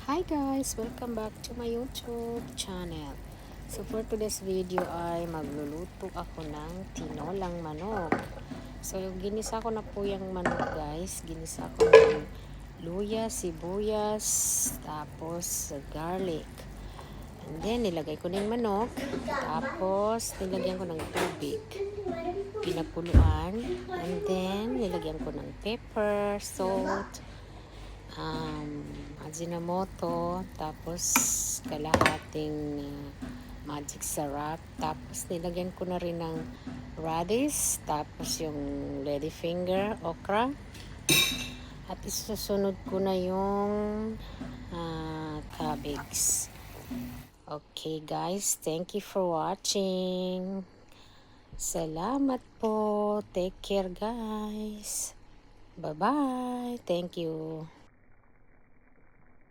Hi guys! Welcome back to my YouTube channel. So for today's video ay magluluto ako ng tinolang manok. So ginisa ko na po yung manok guys. Ginisa ko ng luya, sibuyas, tapos garlic. And then nilagay ko na yung manok. Tapos nilagyan ko ng tubig. Pinakuluan. And then nilagyan ko ng pepper, salt, Ajinomoto, tapos kalahating magic sarap, tapos nilagyan ko na rin ng radish, tapos yung ladyfinger, okra, at isusunod ko na yung cabbage. Okay guys, thank you for watching. Salamat po. Take care guys. Bye bye. Thank you.